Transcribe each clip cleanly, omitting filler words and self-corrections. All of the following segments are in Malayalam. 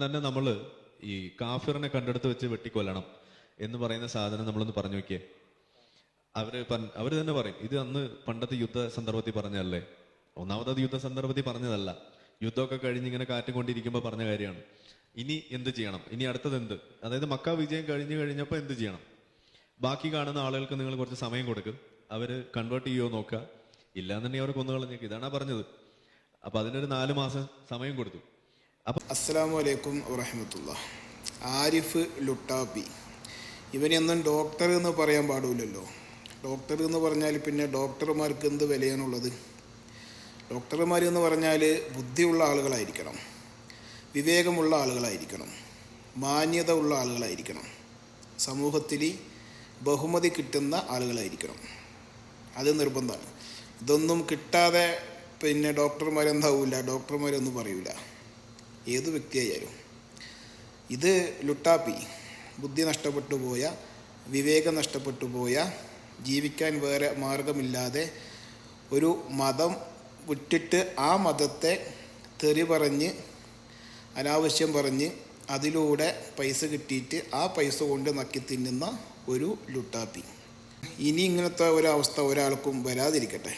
തന്നെ നമ്മൾ ഈ കാഫിറിനെ കണ്ടെടുത്ത് വെച്ച് വെട്ടിക്കൊല്ലണം എന്ന് പറയുന്ന സാധനം നമ്മളൊന്ന് പറഞ്ഞു നോക്കിയേ. അവര് തന്നെ പറയും ഇത് അന്ന് പണ്ടത്തെ യുദ്ധ സന്ദർഭത്തിൽ പറഞ്ഞല്ലേ. ഒന്നാമത് യുദ്ധ സന്ദർഭത്തിൽ പറഞ്ഞതല്ല, യുദ്ധമൊക്കെ കഴിഞ്ഞ് ഇങ്ങനെ കാറ്റും കൊണ്ടിരിക്കുമ്പോൾ പറഞ്ഞ കാര്യമാണ്. ഇനി എന്ത് ചെയ്യണം, ഇനി അടുത്തത് എന്ത്, അതായത് മക്ക വിജയം കഴിഞ്ഞപ്പോൾ എന്ത് ചെയ്യണം, ബാക്കി കാണുന്ന ആളുകൾക്ക് നിങ്ങൾ കുറച്ച് സമയം കൊടുക്കും, അവര് കൺവേർട്ട് ചെയ്യുമോ നോക്കുക, ഇല്ലാന്നുണ്ടെങ്കിൽ അവർ കൊന്നുകളഞ്ഞേക്ക്. ഇതാണ് പറഞ്ഞത്. അപ്പൊ അതിനൊരു 4 മാസം സമയം കൊടുത്തു. അസ്സലാമു അലൈക്കും വറഹ്മത്തുള്ളാഹി. ആരിഫ് ലുട്ടാപ്പി, ഇവനെന്നും ഡോക്ടർ എന്ന് പറയാൻ പാടില്ലല്ലോ. ഡോക്ടർ എന്ന് പറഞ്ഞാൽ പിന്നെ ഡോക്ടർമാർക്ക് എന്ത് വിലയാണുള്ളത്? ഡോക്ടർമാർ എന്ന് പറഞ്ഞാൽ ബുദ്ധിയുള്ള ആളുകളായിരിക്കണം, വിവേകമുള്ള ആളുകളായിരിക്കണം, മാന്യത ഉള്ള ആളുകളായിരിക്കണം, സമൂഹത്തിൽ ബഹുമതി കിട്ടുന്ന ആളുകളായിരിക്കണം. അത് നിർബന്ധമാണ്. ഇതൊന്നും കിട്ടാതെ പിന്നെ ഡോക്ടർമാരെന്താവില്ല, ഡോക്ടർമാരൊന്നും പറയൂല, ഏത് വ്യക്തിയായാലും. ഇത് ലുട്ടാപ്പി, ബുദ്ധി നഷ്ടപ്പെട്ടു പോയ, വിവേകം നഷ്ടപ്പെട്ടു പോയ, ജീവിക്കാൻ വേറെ മാർഗമില്ലാതെ ഒരു മതം വിട്ടിട്ട് ആ മതത്തെ തെറി പറഞ്ഞ് അനാവശ്യം പറഞ്ഞ് അതിലൂടെ പൈസ കിട്ടിയിട്ട് ആ പൈസ കൊണ്ട് നക്കി തിന്നുന്ന ഒരു ലുട്ടാപ്പി. ഇനി ഇങ്ങനത്തെ ഒരവസ്ഥ ഒരാൾക്കും വരാതിരിക്കട്ടെ.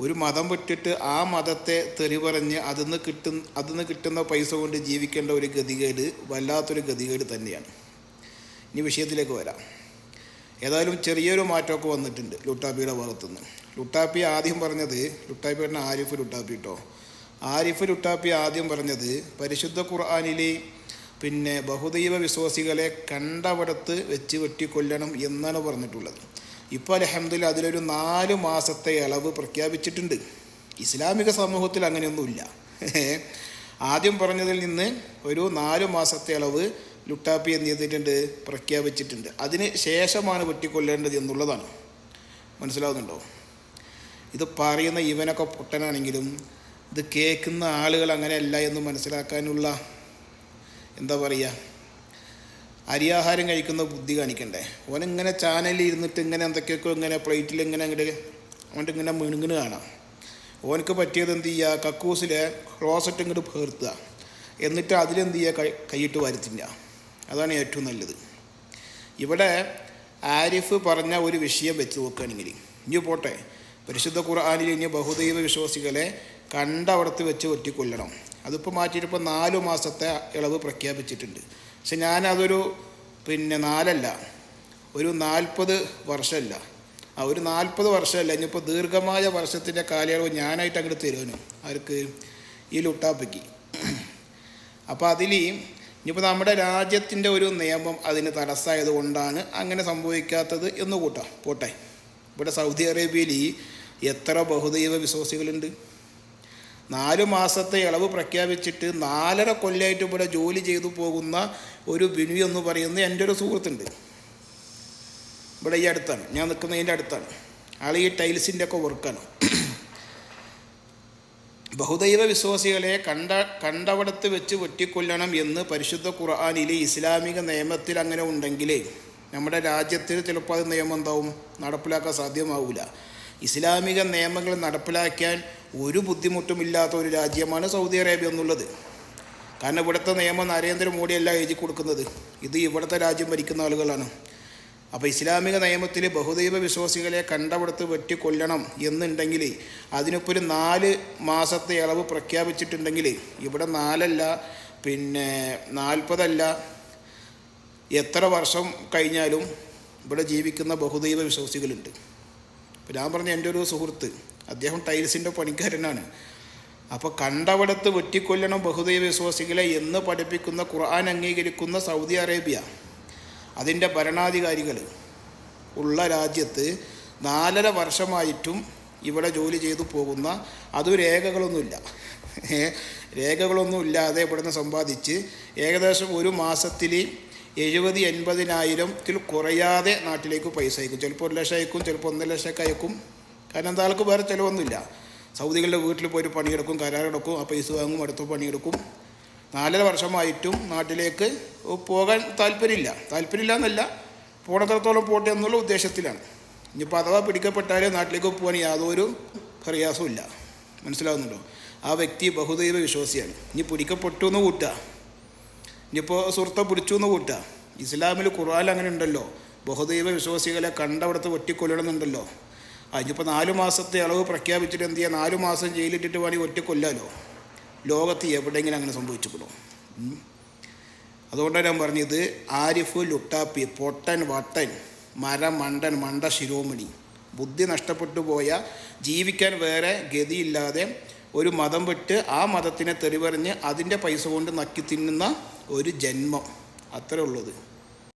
ഒരു മതം വിട്ടിട്ട് ആ മതത്തെ തെറി പറഞ്ഞ് അതിന്ന് കിട്ടുന്ന പൈസ കൊണ്ട് ജീവിക്കേണ്ട ഒരു ഗതികേട് വല്ലാത്തൊരു ഗതികേട് തന്നെയാണ്. ഇനി വിഷയത്തിലേക്ക് വരാം. ഏതായാലും ചെറിയൊരു മാറ്റമൊക്കെ വന്നിട്ടുണ്ട് ലുട്ടാപ്പിയുടെ ഭാഗത്തുനിന്ന്. ലുട്ടാപ്പി ആദ്യം പറഞ്ഞത്, ലുട്ടാപ്പി പറഞ്ഞ ആരിഫ് ലുട്ടാപ്പി കേട്ടോ, ആരിഫ് ലുട്ടാപ്പി ആദ്യം പറഞ്ഞത് പരിശുദ്ധ ഖുർആനിലെ പിന്നെ ബഹുദൈവ വിശ്വാസികളെ കണ്ടവിടത്ത് വെച്ച് വെട്ടിക്കൊല്ലണം എന്നാണ് പറഞ്ഞിട്ടുള്ളത്. ഇപ്പോൾ അൽഹംദുലില്ലാ അതിലൊരു 4 മാസത്തെ ഇളവ് പ്രഖ്യാപിച്ചിട്ടുണ്ട്. ഇസ്ലാമിക സമൂഹത്തിൽ അങ്ങനെയൊന്നുമില്ല. ആദ്യം പറഞ്ഞതിൽ നിന്ന് ഒരു 4 മാസത്തെ ഇളവ് ലുട്ടാപ്പി എന്ത് ചെയ്തിട്ടുണ്ട്, പ്രഖ്യാപിച്ചിട്ടുണ്ട്. അതിന് ശേഷമാണ് വെട്ടിക്കൊല്ലേണ്ടത് എന്നുള്ളതാണ്. മനസ്സിലാവുന്നുണ്ടോ? ഇത് പറയുന്ന ഇവനൊക്കെ പൊട്ടനാണെങ്കിലും ഇത് കേൾക്കുന്ന ആളുകൾ അങ്ങനെയല്ല എന്ന് മനസ്സിലാക്കാനുള്ള എന്താ പറയുക, അരിയാഹാരം കഴിക്കുന്ന ബുദ്ധി കാണിക്കണ്ടേ. ഓനിങ്ങനെ ചാനലിൽ ഇരുന്നിട്ട് ഇങ്ങനെ എന്തൊക്കെയൊക്കെ ഇങ്ങനെ പ്ലേറ്റിൽ ഇങ്ങനെ അങ്ങോട്ട് ഇങ്ങനെ മിണുങ്ങിന് കാണാം. ഓനക്ക് പറ്റിയത് എന്ത് ചെയ്യുക, കക്കൂസിലെ ക്ലോസറ്റ് ഇങ്ങോട്ട് പേർത്തുക, എന്നിട്ട് അതിലെന്ത് ചെയ്യുക, കൈയിട്ട് വരുത്തില്ല. അതാണ് ഏറ്റവും നല്ലത്. ഇവിടെ ആരിഫ് പറഞ്ഞ ഒരു വിഷയം വെച്ച് നോക്കുകയാണെങ്കിൽ ഇനി പോട്ടെ, പരിശുദ്ധ ഖുർആനിൽ ഇനി ബഹുദൈവ വിശ്വാസികളെ കണ്ടവിടത്ത് വെച്ച് വെട്ടിക്കൊല്ലണം, അതിപ്പോൾ മാറ്റിയിട്ടിപ്പോൾ 4 മാസത്തെ ഇളവ് പ്രഖ്യാപിച്ചിട്ടുണ്ട്. പക്ഷെ ഞാനതൊരു 4 അല്ല, ഒരു 40 വർഷമല്ല, ഒരു 40 വർഷമല്ല, ഇനിയിപ്പോൾ ദീർഘമായ വർഷത്തിൻ്റെ കാലയളവ് ഞാനായിട്ട് അങ്ങോട്ട് തരുവാനും ആർക്ക്, ഈ ലുട്ടാപ്പിക്ക്. അപ്പോൾ അതിൽ ഇനിയിപ്പോൾ നമ്മുടെ രാജ്യത്തിൻ്റെ ഒരു നിയമം അതിന് തടസ്സമായത് കൊണ്ടാണ് അങ്ങനെ സംഭവിക്കാത്തത് എന്ന് പോട്ടെ. ഇവിടെ സൗദി അറേബ്യയിൽ എത്ര ബഹുദൈവ വിശ്വാസികളുണ്ട്? 4 മാസത്തെ ഇളവ് പ്രഖ്യാപിച്ചിട്ട് 4.5 കൊല്ലമായിട്ട് ഇവിടെ ജോലി ചെയ്തു പോകുന്ന ഒരു ബിനു എന്ന് പറയുന്ന എൻ്റെ ഒരു സുഹൃത്തുണ്ട്. ഇവിടെ ഈ അടുത്താണ്, ഞാൻ നിൽക്കുന്നതിൻ്റെ അടുത്താണ്. ആൾ ഈ ടൈൽസിൻ്റെ ഒക്കെ വർക്കാണ്. ബഹുദൈവ വിശ്വാസികളെ കണ്ടവിടത്ത് വെച്ച് വെട്ടിക്കൊല്ലണം എന്ന് പരിശുദ്ധ ഖുർആനിലെ ഇസ്ലാമിക നിയമത്തിൽ അങ്ങനെ ഉണ്ടെങ്കിൽ നമ്മുടെ രാജ്യത്തിൽ ചിലപ്പോൾ അത് നിയമം എന്താവും, നടപ്പിലാക്കാൻ സാധ്യമാവില്ല. ഇസ്ലാമിക നിയമങ്ങൾ നടപ്പിലാക്കാൻ ഒരു ബുദ്ധിമുട്ടുമില്ലാത്ത ഒരു രാജ്യമാണ് സൗദി അറേബ്യ എന്നുള്ളത്. കാരണം ഇവിടുത്തെ നിയമം നരേന്ദ്രമോദിയല്ല എഴുതി കൊടുക്കുന്നത്, ഇത് ഇവിടുത്തെ രാജ്യം ഭരിക്കുന്ന ആളുകളാണ്. അപ്പോൾ ഇസ്ലാമിക നിയമത്തിൽ ബഹുദൈവ വിശ്വാസികളെ കണ്ടവിടത്ത് വെട്ടിക്കൊല്ലണം എന്നുണ്ടെങ്കിൽ അതിനിപ്പോൾ ഒരു 4 മാസത്തെ ഇളവ് പ്രഖ്യാപിച്ചിട്ടുണ്ടെങ്കിൽ ഇവിടെ 4 അല്ല 40 അല്ല, എത്ര വർഷം കഴിഞ്ഞാലും ഇവിടെ ജീവിക്കുന്ന ബഹുദൈവ വിശ്വാസികളുണ്ട്. ഇപ്പോൾ ഞാൻ പറഞ്ഞ എൻ്റെ ഒരു സുഹൃത്ത്, അദ്ദേഹം ടൈൽസിൻ്റെ പണിക്കാരനാണ്. അപ്പോൾ കണ്ടവിടത്ത് വെട്ടിക്കൊല്ലണം ബഹുദൈവ വിശ്വാസികളെ എന്ന് പഠിപ്പിക്കുന്ന ഖുർആൻ അംഗീകരിക്കുന്ന സൗദി അറേബ്യ, അതിൻ്റെ ഭരണാധികാരികൾ ഉള്ള രാജ്യത്ത് 4.5 വർഷമായിട്ടും ഇവിടെ ജോലി ചെയ്തു പോകുന്ന, അതും രേഖകളൊന്നുമില്ലാതെ ഇവിടുന്ന് സമ്പാദിച്ച് ഏകദേശം ഒരു മാസത്തിൽ 70-80,000 കുറയാതെ നാട്ടിലേക്ക് പൈസ അയക്കും. ചിലപ്പോൾ 1 ലക്ഷം അയക്കും, ചിലപ്പോൾ 1.5 ലക്ഷമൊക്കെ അയക്കും. കാരണം എന്താ, ആൾക്ക് വേറെ ചിലവൊന്നുമില്ല. സൗദികളുടെ വീട്ടിൽ പോയിട്ട് പണിയെടുക്കും, കരാറെടുക്കും, ആ പൈസ വാങ്ങും, അടുത്ത പണിയെടുക്കും. 4.5 വർഷമായിട്ടും നാട്ടിലേക്ക് പോകാൻ താല്പര്യമില്ല എന്നല്ല, പോണത്രത്തോളം പോട്ടെ എന്നുള്ള ഉദ്ദേശത്തിലാണ്. ഇനിയിപ്പോൾ അഥവാ പിടിക്കപ്പെട്ടാലേ നാട്ടിലേക്ക് പോകാൻ യാതൊരു പ്രയാസവും ഇല്ല. മനസ്സിലാവുന്നുണ്ടോ? ആ വ്യക്തി ബഹുദൈവ വിശ്വാസിയാണ്. ഇനി പിടിക്കപ്പെട്ടു എന്ന് കൂട്ടുക, ഇനിയിപ്പോൾ സുഹൃത്തെ പിടിച്ചു എന്ന് കൂട്ടുക. ഇസ്ലാമിൽ ഖുർആനിൽ അങ്ങനെ ഉണ്ടല്ലോ, ബഹുദൈവ വിശ്വാസികളെ കണ്ടവിടത്ത് വെട്ടിക്കൊല്ലണമെന്നുണ്ടല്ലോ. അതിനിപ്പോൾ 4 മാസത്തെ അളവ് പ്രഖ്യാപിച്ചിട്ട് എന്ത് ചെയ്യുക, 4 മാസം ജയിലിട്ടിട്ട് വേണമെങ്കിൽ ഒറ്റക്കൊല്ലാലോ. ലോകത്ത് എവിടെയെങ്കിലും അങ്ങനെ സംഭവിച്ചിട്ടുള്ളൂ? അതുകൊണ്ടാണ് ഞാൻ പറഞ്ഞത്, ആരിഫ് ലുട്ടാപ്പി, പൊട്ടൻ വട്ടൻ, മണ്ടൻ മണ്ട ശിരോമണി, ബുദ്ധി നഷ്ടപ്പെട്ടു പോയ, ജീവിക്കാൻ വേറെ ഗതിയില്ലാതെ ഒരു മതം വിട്ട് ആ മതത്തിനെ തെറിപറഞ്ഞ് അതിൻ്റെ പൈസ കൊണ്ട് നക്കി തിന്നുന്ന ഒരു ജന്മം, അത്രേ ഉള്ളത്.